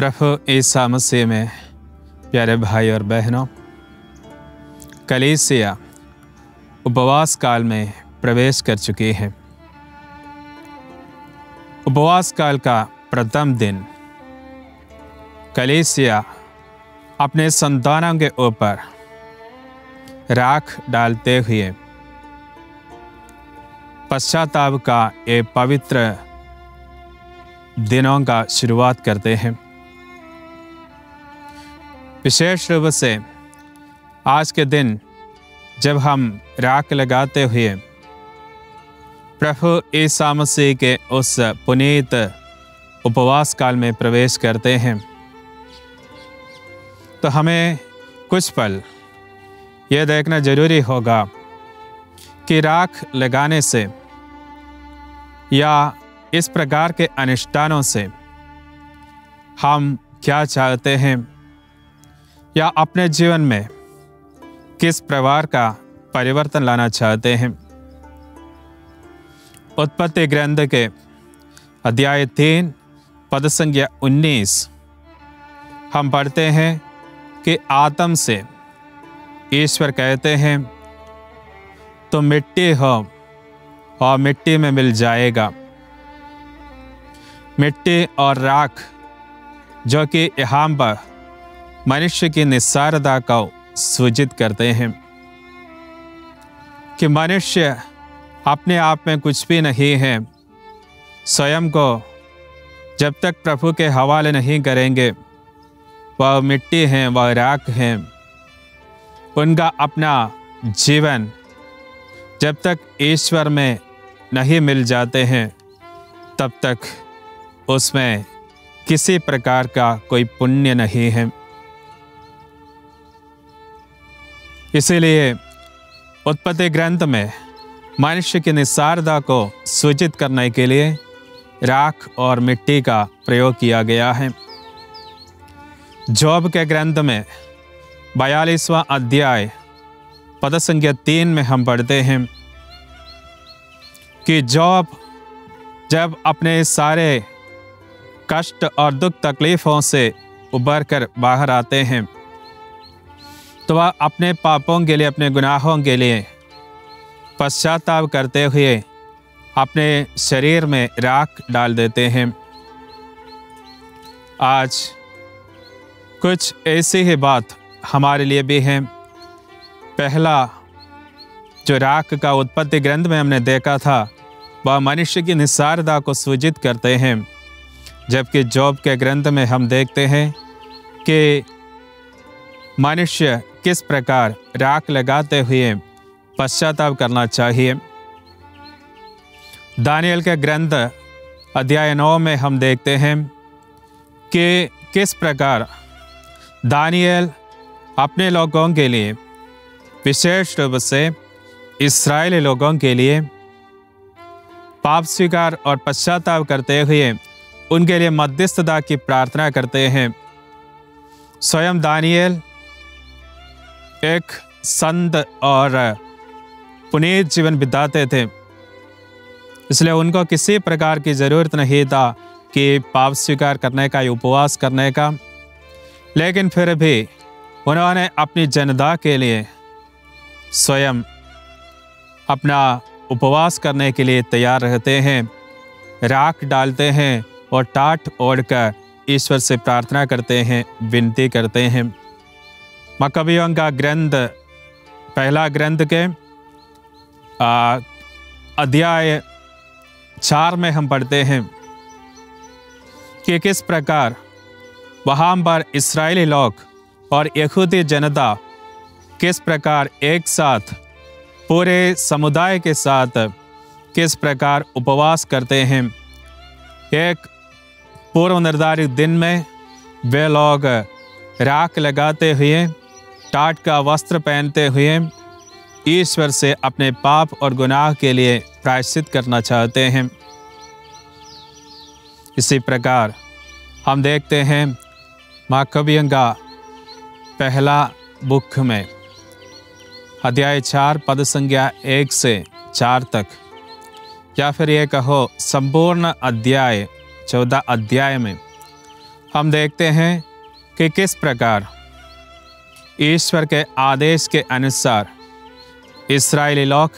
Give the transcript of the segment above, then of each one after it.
प्रभु ईसा मसीह में प्यारे भाई और बहनों, कलीसिया उपवास काल में प्रवेश कर चुकी है। उपवास काल का प्रथम दिन कलीसिया अपने संतानों के ऊपर राख डालते हुए पश्चाताप का एक पवित्र दिनों का शुरुआत करते हैं। विशेष रूप से आज के दिन जब हम राख लगाते हुए प्रभु ईसा मसीह के उस पुनीत उपवास काल में प्रवेश करते हैं, तो हमें कुछ पल यह देखना जरूरी होगा कि राख लगाने से या इस प्रकार के अनुष्ठानों से हम क्या चाहते हैं या अपने जीवन में किस प्रकार का परिवर्तन लाना चाहते हैं। उत्पत्ति ग्रंथ के अध्याय 3 पद संख्या 19 हम पढ़ते हैं कि आदम से ईश्वर कहते हैं, तुम मिट्टी हो और मिट्टी में मिल जाएगा। मिट्टी और राख जो कि यहाँ पर मनुष्य की निस्सारता को सूचित करते हैं कि मनुष्य अपने आप में कुछ भी नहीं है। स्वयं को जब तक प्रभु के हवाले नहीं करेंगे, वह मिट्टी हैं, वह राख हैं। उनका अपना जीवन जब तक ईश्वर में नहीं मिल जाते हैं, तब तक उसमें किसी प्रकार का कोई पुण्य नहीं है। इसीलिए उत्पत्ति ग्रंथ में मनुष्य की निस्सारता को सूचित करने के लिए राख और मिट्टी का प्रयोग किया गया है। जोब के ग्रंथ में 42वां अध्याय पद संख्या 3 में हम पढ़ते हैं कि जोब जब अपने सारे कष्ट और दुख तकलीफों से उबर कर बाहर आते हैं, तो वह अपने पापों के लिए, अपने गुनाहों के लिए पश्चाताप करते हुए अपने शरीर में राख डाल देते हैं। आज कुछ ऐसी ही बात हमारे लिए भी है। पहला जो राख का उत्पत्ति ग्रंथ में हमने देखा था, वह मनुष्य की निस्सारता को सूचित करते हैं, जबकि जोब के ग्रंथ में हम देखते हैं कि मनुष्य किस प्रकार राख लगाते हुए पश्चाताप करना चाहिए। दानियल के ग्रंथ अध्याय 9 में हम देखते हैं कि किस प्रकार दानियल अपने लोगों के लिए, विशेष रूप से इस्राएली लोगों के लिए पाप स्वीकार और पश्चाताप करते हुए उनके लिए मध्यस्थता की प्रार्थना करते हैं। स्वयं दानियल एक संत और पुनीत जीवन बिताते थे, इसलिए उनको किसी प्रकार की ज़रूरत नहीं था कि पाप स्वीकार करने का या उपवास करने का। लेकिन फिर भी उन्होंने अपनी जनता के लिए स्वयं अपना उपवास करने के लिए तैयार रहते हैं, राख डालते हैं और टाट ओढ़कर ईश्वर से प्रार्थना करते हैं, विनती करते हैं। मकबियों का ग्रंथ पहला ग्रंथ के अध्याय 4 में हम पढ़ते हैं कि किस प्रकार वहाँ पर इस्राएली लोग और यहूदी जनता किस प्रकार एक साथ पूरे समुदाय के साथ किस प्रकार उपवास करते हैं। एक पूर्व निर्धारित दिन में वे लोग राख लगाते हुए, टाट का वस्त्र पहनते हुए ईश्वर से अपने पाप और गुनाह के लिए प्रायश्चित करना चाहते हैं। इसी प्रकार हम देखते हैं मकबियों का पहला बुक में अध्याय 4 पद संख्या 1 से 4 तक, या फिर ये कहो संपूर्ण अध्याय 14 अध्याय में हम देखते हैं कि किस प्रकार ईश्वर के आदेश के अनुसार इस्राएली लोग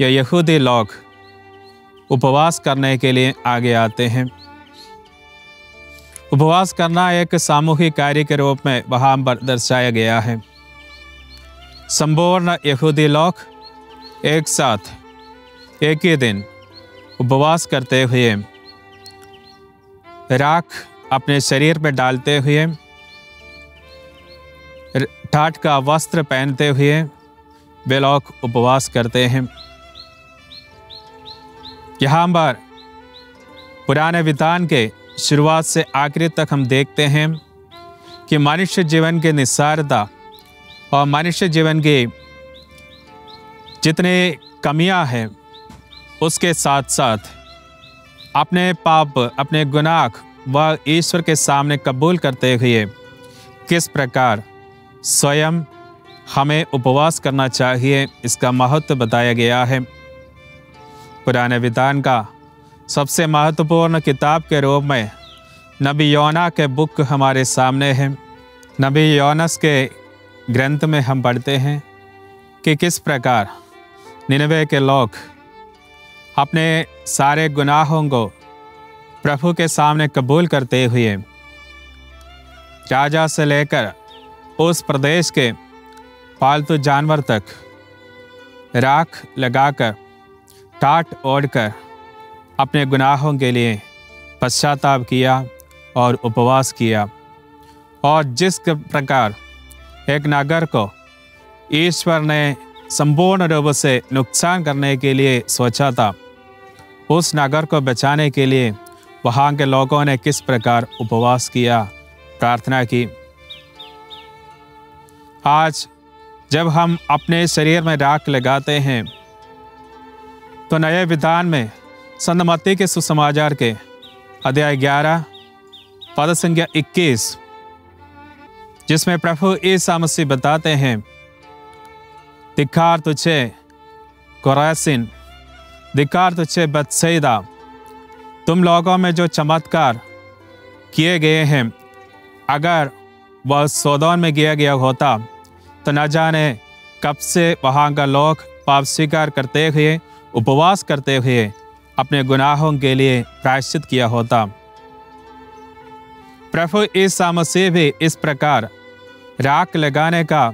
या यहूदी लोग उपवास करने के लिए आगे आते हैं। उपवास करना एक सामूहिक कार्य के रूप में वहाँ पर दर्शाया गया है। संपूर्ण यहूदी लोग एक साथ एक ही दिन उपवास करते हुए, राख अपने शरीर पर डालते हुए, टाट का वस्त्र पहनते हुए वे लोग उपवास करते हैं। यहाँ पर पुराने विधान के शुरुआत से आखिर तक हम देखते हैं कि मनुष्य जीवन की निस्सारता और मनुष्य जीवन की जितने कमियां हैं, उसके साथ साथ अपने पाप, अपने गुनाह व ईश्वर के सामने कबूल करते हुए किस प्रकार स्वयं हमें उपवास करना चाहिए, इसका महत्व बताया गया है। पुराने विधान का सबसे महत्वपूर्ण किताब के रूप में नबी योना के बुक हमारे सामने है। नबी योनस के ग्रंथ में हम पढ़ते हैं कि किस प्रकार निनवे के लोग अपने सारे गुनाहों को प्रभु के सामने कबूल करते हुए राजा से लेकर उस प्रदेश के पालतू जानवर तक राख लगाकर, टाट ओढ़कर अपने गुनाहों के लिए पश्चाताप किया और उपवास किया। और जिस प्रकार एक नगर को ईश्वर ने संपूर्ण रूप से नुकसान करने के लिए सोचा था, उस नगर को बचाने के लिए वहाँ के लोगों ने किस प्रकार उपवास किया, प्रार्थना की। आज जब हम अपने शरीर में राख लगाते हैं तो नए विधान में संत मत्ती के सुसमाचार के अध्याय 11 पद संख्या 21, जिसमें प्रभु ईसा मसीह बताते हैं, धिक्कार तुझे कोरासिन, धिक्कार तुझे बेतसैदा, तुम लोगों में जो चमत्कार किए गए हैं, अगर वह सोदोन में किया गया होता तो न जाने कब से वहाँ का लोग पाप स्वीकार करते हुए, उपवास करते हुए अपने गुनाहों के लिए प्रायश्चित किया होता। प्रभु ईसा मसीह भी इस प्रकार राख लगाने का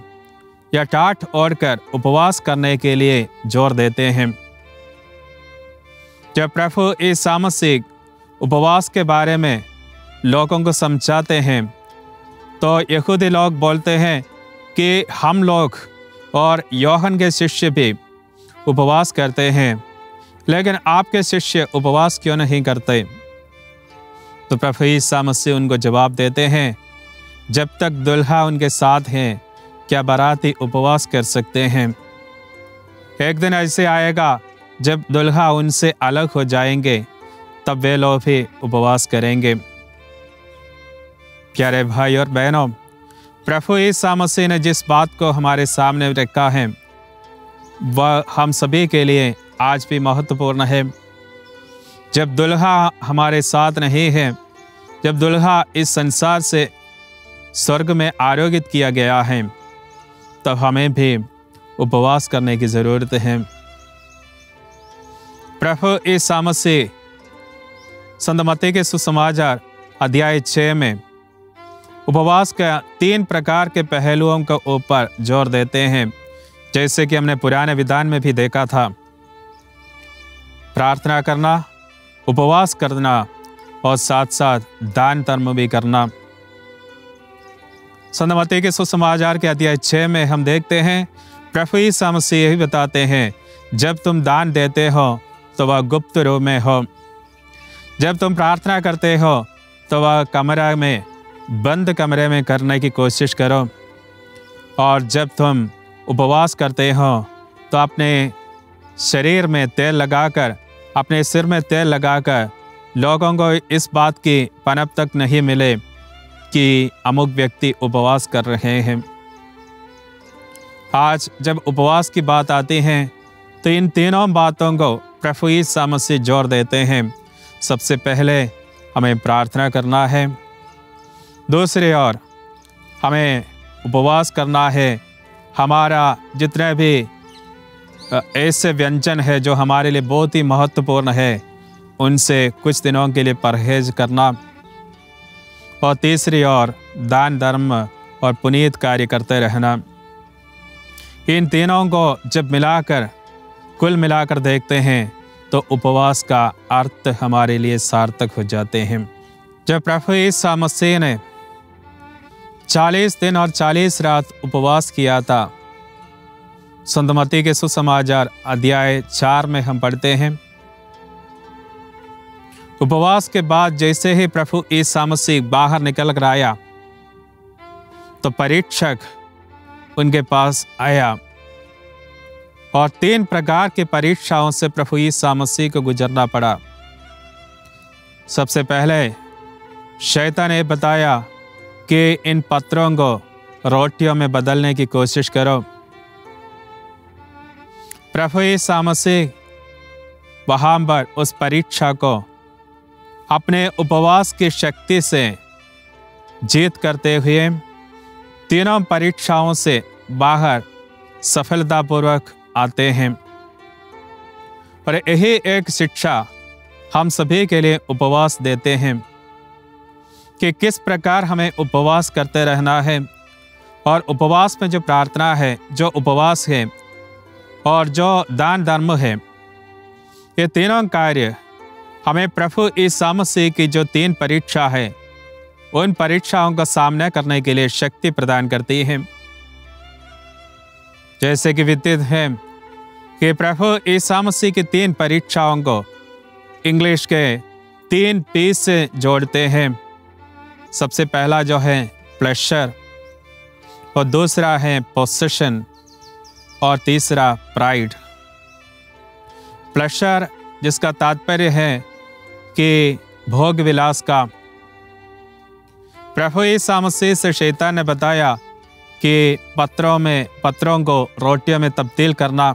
या टाट ओढ़कर उपवास करने के लिए जोर देते हैं। जब प्रभु ईसा मसीह उपवास के बारे में लोगों को समझाते हैं तो यहूदी लोग बोलते हैं कि हम लोग और यूहन्ना के शिष्य भी उपवास करते हैं, लेकिन आपके शिष्य उपवास क्यों नहीं करते? तो प्रभु ईसा मसीह उनको जवाब देते हैं, जब तक दुल्हा उनके साथ हैं, क्या बाराती उपवास कर सकते हैं? एक दिन ऐसे आएगा जब दुल्हा उनसे अलग हो जाएंगे, तब वे लोग भी उपवास करेंगे। प्यारे भाई और बहनों, प्रभु ईसा मसीह ने जिस बात को हमारे सामने रखा है वह हम सभी के लिए आज भी महत्वपूर्ण है। जब दुल्हा हमारे साथ नहीं है, जब दुल्हा इस संसार से स्वर्ग में आरोगित किया गया है, तब हमें भी उपवास करने की जरूरत है। प्रभु ईसा मसीह संत मत्ती के सुसमाचार अध्याय 6 में उपवास का 3 प्रकार के पहलुओं के ऊपर जोर देते हैं, जैसे कि हमने पुराने विधान में भी देखा था। प्रार्थना करना, उपवास करना और साथ साथ दान धर्म भी करना। संत मत्ती के सुसमाचार के अध्याय 6 में हम देखते हैं प्रभु यीशु मसीह यही बताते हैं, जब तुम दान देते हो तो वह गुप्त रूप में हो, जब तुम प्रार्थना करते हो तो वह कमरा में, बंद कमरे में करने की कोशिश करो, और जब तुम उपवास करते हो तो अपने शरीर में तेल लगाकर, अपने सिर में तेल लगाकर लोगों को इस बात की पनप तक नहीं मिले कि अमुक व्यक्ति उपवास कर रहे हैं। आज जब उपवास की बात आती है तो इन तीनों बातों को प्रभु यीशु मसीह जोर देते हैं। सबसे पहले हमें प्रार्थना करना है, दूसरी ओर हमें उपवास करना है। हमारा जितने भी ऐसे व्यंजन है जो हमारे लिए बहुत ही महत्वपूर्ण है, उनसे कुछ दिनों के लिए परहेज करना। और तीसरी ओर दान धर्म और पुनीत कार्य करते रहना। इन तीनों को जब कुल मिलाकर देखते हैं तो उपवास का अर्थ हमारे लिए सार्थक हो जाते हैं। जब प्रभु यीशु मसीह ने 40 दिन और 40 रात उपवास किया था, संत मत्ती के सुसमाचार अध्याय 4 में हम पढ़ते हैं, उपवास के बाद जैसे ही प्रभु यीशु मसीह बाहर निकल कर आया तो परीक्षक उनके पास आया और 3 प्रकार की परीक्षाओं से प्रभु यीशु मसीह को गुजरना पड़ा। सबसे पहले शैतान ने बताया कि इन पत्थरों को रोटियों में बदलने की कोशिश करो। प्रभु यीशु मसीह वहां पर उस परीक्षा को अपने उपवास की शक्ति से जीत करते हुए तीनों परीक्षाओं से बाहर सफलतापूर्वक आते हैं। और यही एक शिक्षा हम सभी के लिए उपवास देते हैं कि किस प्रकार हमें उपवास करते रहना है। और उपवास में जो प्रार्थना है, जो उपवास है और जो दान धर्म है, ये तीनों कार्य हमें प्रभु यीशु मसीह की जो 3 परीक्षा है, उन परीक्षाओं का सामना करने के लिए शक्ति प्रदान करती है। जैसे कि विदित है कि प्रभु यीशु मसीह की 3 परीक्षाओं को इंग्लिश के 3 P से जोड़ते हैं। सबसे पहला जो है प्लेजर, और दूसरा है पोसेशन, और तीसरा प्राइड। प्लेजर जिसका तात्पर्य है कि भोग विलास का। प्रभु यीशु मसीह से शैतान ने बताया कि पत्थरों को रोटियों में तब्दील करना।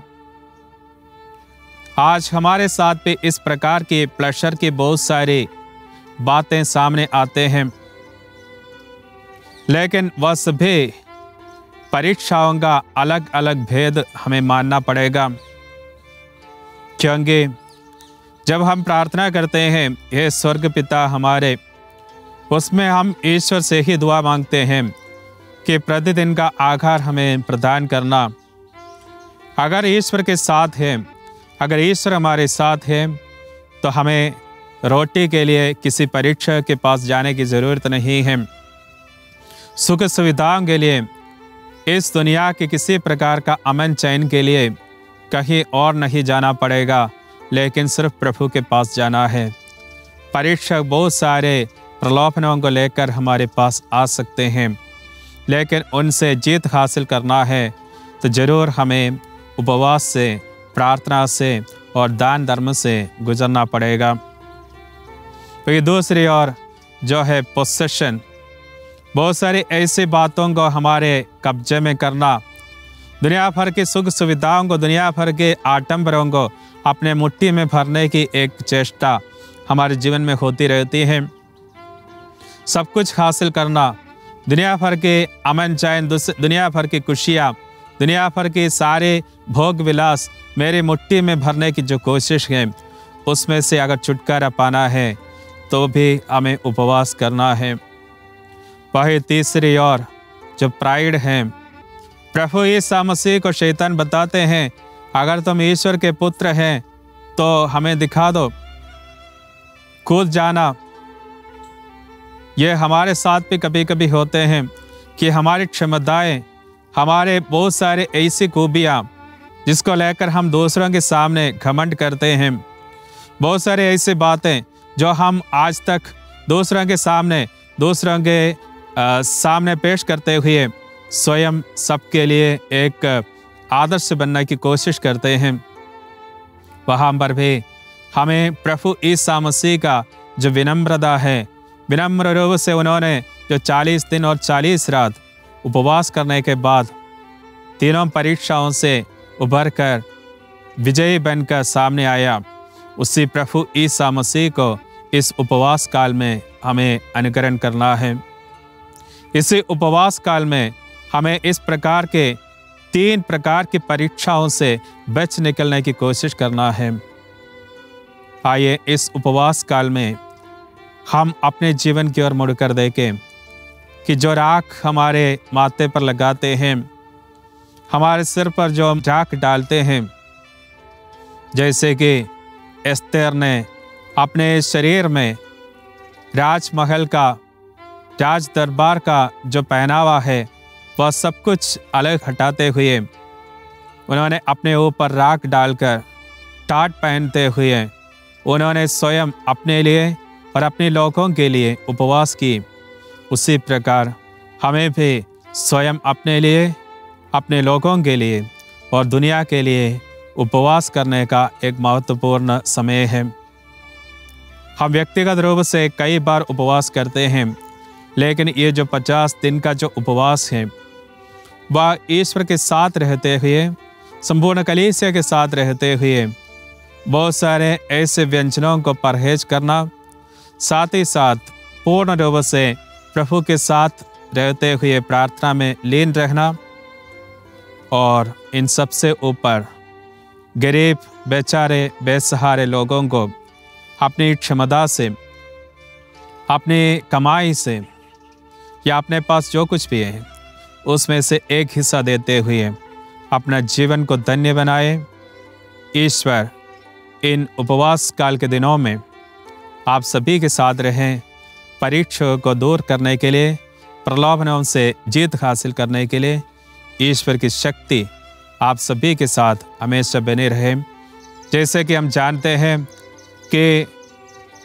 आज हमारे साथ भी इस प्रकार की प्लेजर की बहुत सारी बातें सामने आते हैं, लेकिन वह सभी परीक्षाओं का अलग अलग भेद हमें मानना पड़ेगा। क्योंकि जब हम प्रार्थना करते हैं, हे स्वर्ग पिता हमारे, उसमें हम ईश्वर से ही दुआ मांगते हैं कि प्रतिदिन का आहार हमें प्रदान करना। अगर ईश्वर के साथ है, अगर ईश्वर हमारे साथ है, तो हमें रोटी के लिए किसी परीक्षक के पास जाने की ज़रूरत नहीं है। सुख सुविधाओं के लिए, इस दुनिया के किसी प्रकार का अमन चैन के लिए कहीं और नहीं जाना पड़ेगा, लेकिन सिर्फ प्रभु के पास जाना है। परीक्षक बहुत सारे प्रलोभनों को लेकर हमारे पास आ सकते हैं, लेकिन उनसे जीत हासिल करना है तो ज़रूर हमें उपवास से, प्रार्थना से और दान धर्म से गुजरना पड़ेगा। तो ये दूसरी ओर जो है पोसेशन, बहुत सारी ऐसी बातों को हमारे कब्जे में करना, दुनिया भर की सुख सुविधाओं को, दुनिया भर के आडंबरों को अपने मुट्ठी में भरने की एक चेष्टा हमारे जीवन में होती रहती है। सब कुछ हासिल करना, दुनिया भर के अमन चैन, दुनिया भर की खुशियाँ, दुनिया भर के सारे भोग विलास मेरी मुट्ठी में भरने की जो कोशिश है, उसमें से अगर छुटकारा पाना है तो भी हमें उपवास करना है। वही तीसरी ओर जो प्राइड है, प्रभु यीशु मसीह को शैतान बताते हैं, अगर तुम ईश्वर के पुत्र हैं तो हमें दिखा दो, कूद जाना। ये हमारे साथ भी कभी कभी होते हैं कि हमारी क्षमताएं, हमारे बहुत सारे ऐसी खूबियाँ जिसको लेकर हम दूसरों के सामने घमंड करते हैं, बहुत सारे ऐसी बातें जो हम आज तक दूसरों के सामने पेश करते हुए स्वयं सबके लिए एक आदर्श बनने की कोशिश करते हैं। वहाँ पर भी हमें प्रभु यीशु मसीह का जो विनम्रता है, विनम्र रूप से उन्होंने जो 40 दिन और 40 रात उपवास करने के बाद तीनों परीक्षाओं से उभर कर विजयी बनकर सामने आया, उसी प्रभु यीशु मसीह को इस उपवास काल में हमें अनुकरण करना है। इसी उपवास काल में हमें इस प्रकार के 3 प्रकार की परीक्षाओं से बच निकलने की कोशिश करना है। आइए इस उपवास काल में हम अपने जीवन की ओर मुड़कर देखें कि जो राख हमारे माथे पर लगाते हैं, हमारे सिर पर जो हम राख डालते हैं, जैसे कि एस्तेर ने अपने शरीर में राजमहल का, राज दरबार का जो पहनावा है वह सब कुछ अलग हटाते हुए उन्होंने अपने ऊपर राख डालकर टाट पहनते हुए उन्होंने स्वयं अपने लिए और अपने लोगों के लिए उपवास की। उसी प्रकार हमें भी स्वयं अपने लिए, अपने लोगों के लिए और दुनिया के लिए उपवास करने का एक महत्वपूर्ण समय है। हम व्यक्तिगत रूप से कई बार उपवास करते हैं, लेकिन ये जो 50 दिन का जो उपवास है वह ईश्वर के साथ रहते हुए, संपूर्ण कलीसिया के साथ रहते हुए बहुत सारे ऐसे व्यंजनों को परहेज करना, साथ ही साथ पूर्ण रूप से प्रभु के साथ रहते हुए प्रार्थना में लीन रहना और इन सबसे ऊपर गरीब, बेचारे, बेसहारे लोगों को अपनी क्षमता से, अपनी कमाई से या अपने पास जो कुछ भी है उसमें से एक हिस्सा देते हुए अपना जीवन को धन्य बनाए। ईश्वर इन उपवास काल के दिनों में आप सभी के साथ रहें, परीक्षाओं को दूर करने के लिए, प्रलोभनों से जीत हासिल करने के लिए ईश्वर की शक्ति आप सभी के साथ हमेशा बने रहे। जैसे कि हम जानते हैं कि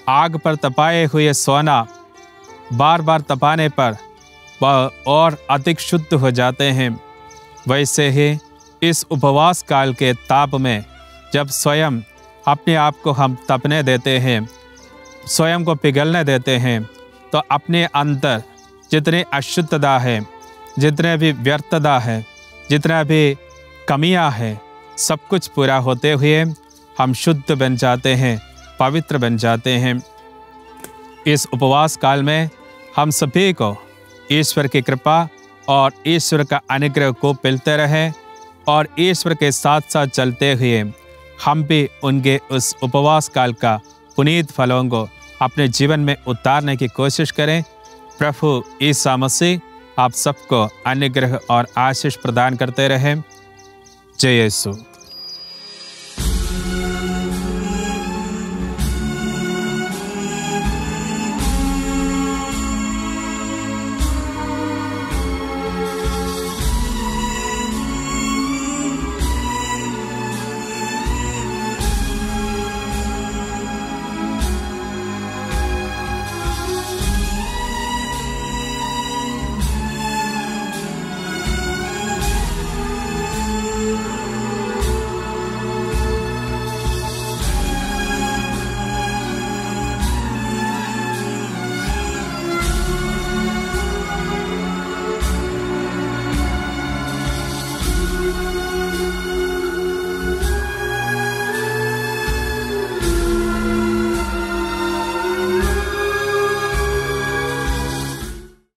आग पर तपाए हुए सोना बार बार तपाने पर वह और अधिक शुद्ध हो जाते हैं, वैसे ही इस उपवास काल के ताप में जब स्वयं अपने आप को हम तपने देते हैं, स्वयं को पिघलने देते हैं, तो अपने अंदर जितनी अशुद्धता है, जितने भी व्यर्थता है, जितना भी कमियां हैं, सब कुछ पूरा होते हुए हम शुद्ध बन जाते हैं, पवित्र बन जाते हैं। इस उपवास काल में हम सभी को ईश्वर की कृपा और ईश्वर का अनुग्रह को मिलते रहे और ईश्वर के साथ साथ चलते हुए हम भी उनके उस उपवास काल का पुनीत फलों को अपने जीवन में उतारने की कोशिश करें। प्रभु ईसा मसीह आप सबको अनुग्रह और आशीष प्रदान करते रहें। जय यीशु।